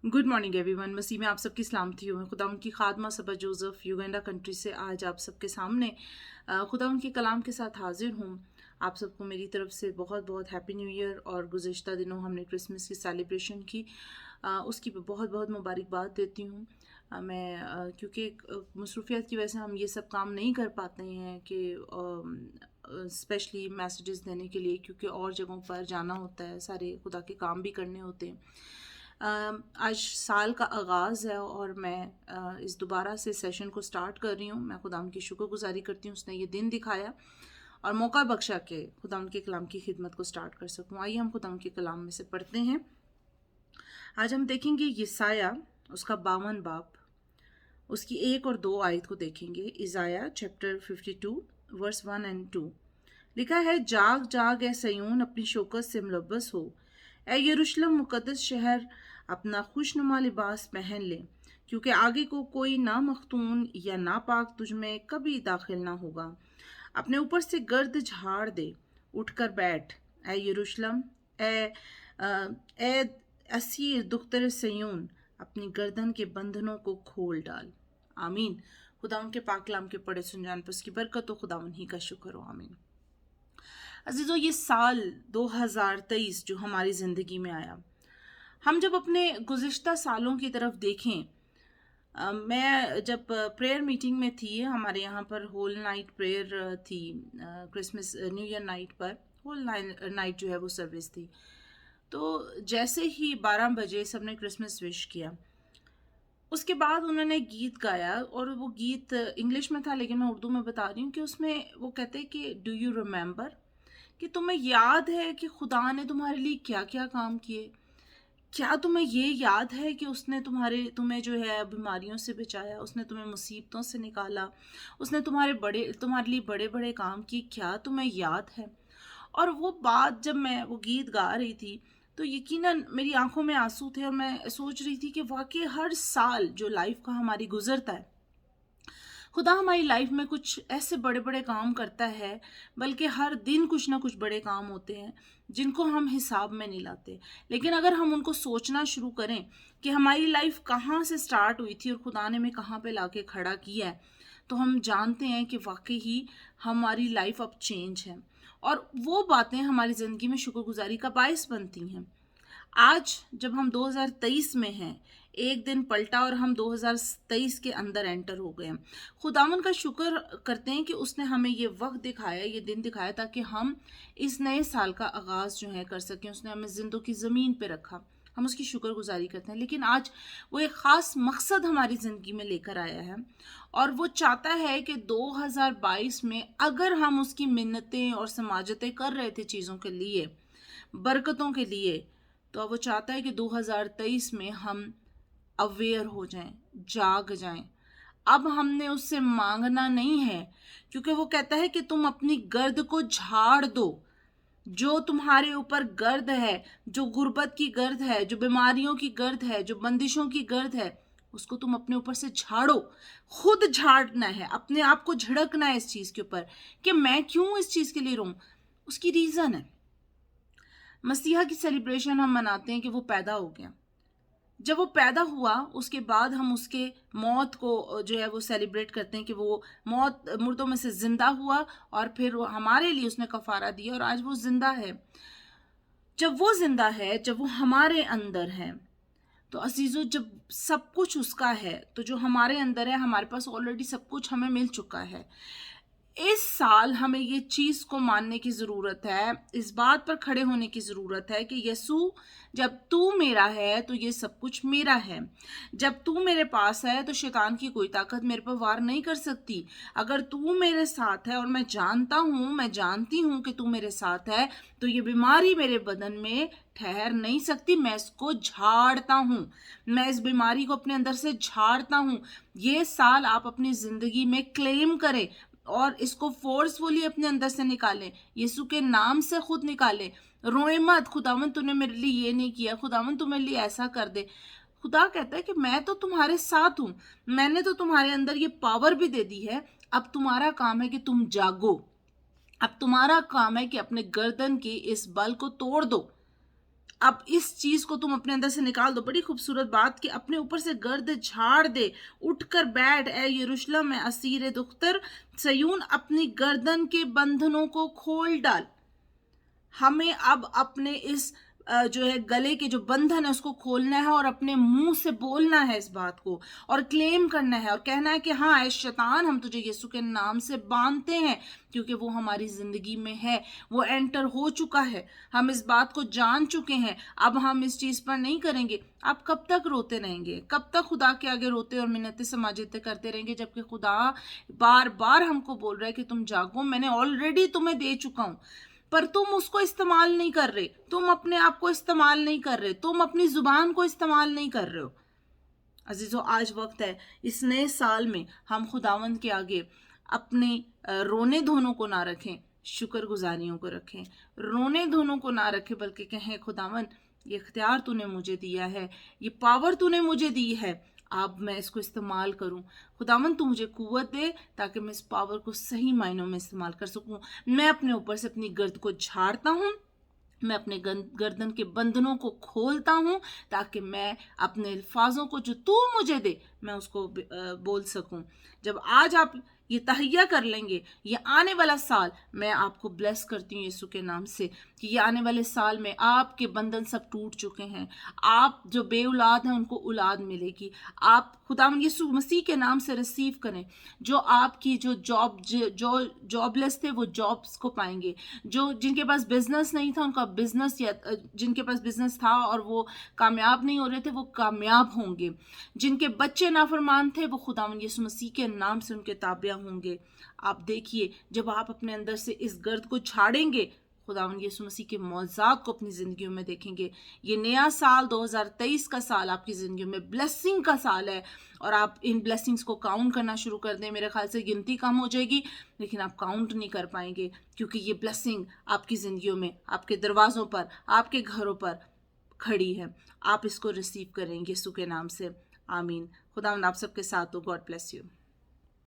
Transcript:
Good morning everyone. मसीह में आप सबकी सलामती हो। मैं खुदा उनकी खादमा सबा जोसेफ युगांडा कंट्री से आज आप सबके सामने खुदा उनके कलाम के साथ हाजिर हूँ। आप सबको मेरी तरफ से बहुत बहुत हैप्पी न्यू ईयर। और गुज़िश्ता दिनों हमने क्रिसमस की सेलिब्रेशन की, उसकी बहुत बहुत मुबारकबाद देती हूँ। मैं क्योंकि मसरूफियत की वजह से हम ये सब काम नहीं कर पाते हैं कि स्पेशली मैसेजेस देने के लिए, क्योंकि और जगहों पर जाना होता है, सारे खुदा के काम भी करने होते हैं। आज साल का आगाज़ है और मैं इस दोबारा से सेशन को स्टार्ट कर रही हूँ। मैं खुदा की शुक्रगुजारी करती हूँ, उसने ये दिन दिखाया और मौका बख्शा के खुदा के कलाम की खिदमत को स्टार्ट कर सकूँ। आइए हम खुदा के कलाम में से पढ़ते हैं। आज हम देखेंगे यसाया उसका 52 बाब, उसकी 1 और 2 आयत को देखेंगे। इज़ाया चैप्टर 52 वर्स 1 एंड 2 लिखा है, जाग जाग ए सयून, अपनी शौकत से मुलब्बस हो। ए यरूशलेम मुकद्दस शहर, अपना खुशनुमा लिबास पहन ले, क्योंकि आगे को कोई ना मख्तून या नापाक तुझ में कभी दाखिल ना होगा। अपने ऊपर से गर्द झाड़ दे, उठकर बैठ ए यरूशलेम, ए असीर दुख्तर सयून, अपनी गर्दन के बंधनों को खोल डाल। आमीन। खुदा उनके पाक कलाम के पढ़े सुन जान पर उसकी बरकत हो। खुदा उन्हीं का शुक्र हो। आमीन। अजीज़ों, ये साल 2023 जो हमारी ज़िंदगी में आया, हम जब अपने गुज़िश्ता सालों की तरफ देखें, मैं जब प्रेयर मीटिंग में थी, हमारे यहाँ पर होल नाइट प्रेयर थी, क्रिसमस न्यू ईयर नाइट पर होल नाइट जो है वो सर्विस थी। तो जैसे ही 12 बजे सबने क्रिसमस विश किया, उसके बाद उन्होंने गीत गाया और वो गीत इंग्लिश में था, लेकिन मैं उर्दू में बता रही हूँ कि उसमें वो कहते हैं कि डू यू रिमेंबर, कि तुम्हें याद है कि खुदा ने तुम्हारे लिए क्या क्या काम किए। क्या तुम्हें ये याद है कि उसने तुम्हें जो है बीमारियों से बचाया, उसने तुम्हें मुसीबतों से निकाला, उसने तुम्हारे लिए बड़े बड़े काम किए। क्या तुम्हें याद है? और वो बात जब मैं वो गीत गा रही थी तो यकीनन मेरी आंखों में आंसू थे और मैं सोच रही थी कि वाकई हर साल जो लाइफ का हमारी गुजरता है, खुदा हमारी लाइफ में कुछ ऐसे बड़े बड़े काम करता है, बल्कि हर दिन कुछ ना कुछ बड़े काम होते हैं जिनको हम हिसाब में नहीं लाते। लेकिन अगर हम उनको सोचना शुरू करें कि हमारी लाइफ कहाँ से स्टार्ट हुई थी और खुदा ने हमें कहाँ पे लाके खड़ा किया है, तो हम जानते हैं कि वाकई ही हमारी लाइफ अब चेंज है और वो बातें हमारी ज़िंदगी में शुक्रगुजारी का बायस बनती हैं। आज जब हम 2023 में हैं, एक दिन पलटा और हम 2023 के अंदर एंटर हो गए हैं। खुदावन का शुक्र करते हैं कि उसने हमें ये वक्त दिखाया, ये दिन दिखाया, ताकि हम इस नए साल का आगाज़ जो है कर सकें। उसने हमें ज़िंदों की ज़मीन पे रखा, हम उसकी शुक्रगुजारी करते हैं। लेकिन आज वो एक ख़ास मकसद हमारी ज़िंदगी में लेकर आया है और वो चाहता है कि 2022 में अगर हम उसकी मिन्नतें और समाजतें कर रहे थे चीज़ों के लिए, बरकतों के लिए, तो अब वो चाहता है कि 2023 में हम अवेयर हो जाएं, जाग जाएं। अब हमने उससे मांगना नहीं है, क्योंकि वो कहता है कि तुम अपनी गर्द को झाड़ दो। जो तुम्हारे ऊपर गर्द है, जो गुर्बत की गर्द है, जो बीमारियों की गर्द है, जो बंदिशों की गर्द है, उसको तुम अपने ऊपर से झाड़ो। खुद झाड़ना है, अपने आप को झिड़कना है इस चीज़ के ऊपर कि मैं क्यों इस चीज़ के लिए रोऊं। उसकी रीज़न है, मसीहा की सेलिब्रेशन हम मनाते हैं कि वो पैदा हो गया। जब वो पैदा हुआ उसके बाद हम उसके मौत को जो है वो सेलिब्रेट करते हैं कि वो मौत, मुर्दों में से ज़िंदा हुआ और फिर वो हमारे लिए उसने कफ़ारा दिया और आज वो ज़िंदा है। जब वो ज़िंदा है, जब वो हमारे अंदर है, तो अजीज़ों, जब सब कुछ उसका है, तो जो हमारे अंदर है, हमारे पास ऑलरेडी सब कुछ हमें मिल चुका है। इस साल हमें ये चीज़ को मानने की ज़रूरत है, इस बात पर खड़े होने की ज़रूरत है कि यसू, जब तू मेरा है तो ये सब कुछ मेरा है। जब तू मेरे पास है तो शैतान की कोई ताकत मेरे पर वार नहीं कर सकती। अगर तू मेरे साथ है, और मैं जानती हूँ कि तू मेरे साथ है, तो ये बीमारी मेरे बदन में ठहर नहीं सकती। मैं इसको झाड़ता हूँ, मैं इस बीमारी को अपने अंदर से झाड़ता हूँ। ये साल आप अपनी ज़िंदगी में क्लेम करें और इसको फोर्सफुली अपने अंदर से निकालें, यीशु के नाम से खुद निकालें। रोए मत, खुदावन तूने मेरे लिए ये नहीं किया, खुदावन तू मेरे लिए ऐसा कर दे। खुदा कहता है कि मैं तो तुम्हारे साथ हूँ, मैंने तो तुम्हारे अंदर ये पावर भी दे दी है। अब तुम्हारा काम है कि तुम जागो, अब तुम्हारा काम है कि अपने गर्दन की इस बल को तोड़ दो। اب اس چیز کو تم اپنے اندر سے نکال دو. بڑی خوبصورت بات کہ اپنے اوپر سے گرد جھاڑ دے, اٹھ کر بیٹھ اے یروشلم میں اسیر دختر سیون, اپنی گردن کے بندھنوں کو کھول ڈال. ہمیں اب اپنے اس جو ہے گلے کے جو بندھن ہے اس کو کھولنا ہے اور اپنے منہ سے بولنا ہے اس بات کو, اور کلیم کرنا ہے اور کہنا ہے کہ ہاں اے شیطان, ہم تجھے یسوع کے نام سے باندھتے ہیں, کیونکہ وہ ہماری زندگی میں ہے, وہ انٹر ہو چکا ہے, ہم اس بات کو جان چکے ہیں, اب ہم اس چیز پر نہیں کریں گے. آپ کب تک روتے رہیں گے؟ کب تک خدا کے آگے روتے اور منتیں سماجتیں کرتے رہیں گے, جبکہ خدا بار بار ہم کو بول رہا ہے کہ تم جاگو, میں نے آلریڈی تمہیں دے چکا ہوں, پر تم اس کو استعمال نہیں کر رہے, تم اپنے آپ کو استعمال نہیں کر رہے, تم اپنی زبان کو استعمال نہیں کر رہے ہو. عزیزو, آج وقت ہے اس نئے سال میں ہم خداوند کے آگے اپنے رونے دھونوں کو نہ رکھیں, شکر گزاریوں کو رکھیں. رونے دھونوں کو نہ رکھیں, بلکہ کہیں خداوند یہ اختیار تو نے مجھے دیا ہے, یہ پاور تو نے مجھے دی ہے, اب میں اس کو استعمال کروں. خداوند تو مجھے قوت دے تاکہ میں اس پاور کو صحیح معنوں میں استعمال کر سکوں. میں اپنے اوپر سے اپنی گرد کو جھاڑتا ہوں, میں اپنے گردن کے بندھنوں کو کھولتا ہوں تاکہ میں اپنے الفاظوں کو جو تو مجھے دے میں اس کو بول سکوں. جب آج آپ یہ تہیہ کر لیں گے, یہ آنے والا سال میں آپ کو بلیس کرتی ہوں یسوع کے نام سے, کہ یہ آنے والے سال میں آپ کے بندھن سب ٹوٹ چکے ہیں, آپ جو بے اولاد ہیں ان کو اولاد ملے گی. آپ خداوند یسوع مسیح کے نام سے ریسیو کریں. جو آپ کی جو جاب لیس تھے وہ جابس کو پائیں گے, جن کے پاس بزنس نہیں تھا ان کا بزنس, یا جن کے پاس بزنس تھا اور وہ کامیاب نہیں ہو رہے تھے وہ کامیاب ہوں گے. جن کے بچے نافرمان تھے وہ خداوند یسوع مسیح کے نام سے ان کے تابع ہوں گے. آپ دیکھیے, جب آپ اپنے اندر سے اس گرد کو جھاڑیں گے, خداوند یسوع مسیح کے معجزات کو اپنی زندگیوں میں دیکھیں گے. یہ نیا سال 2023 کا سال آپ کی زندگیوں میں بلیسنگ کا سال ہے, اور آپ ان بلیسنگز کو کاؤنٹ کرنا شروع کر دیں. میرے خیال سے گنتی کم ہو جائے گی, لیکن آپ کاؤنٹ نہیں کر پائیں گے, کیونکہ یہ بلیسنگ آپ کی زندگیوں میں, آپ کے دروازوں پر, آپ کے گھروں پر کھڑی ہے. آپ اس کو ریسیو کریں گے یسوع کے نام سے. آمین. خداوند آپ سب کے ساتھ ہو. God bless you.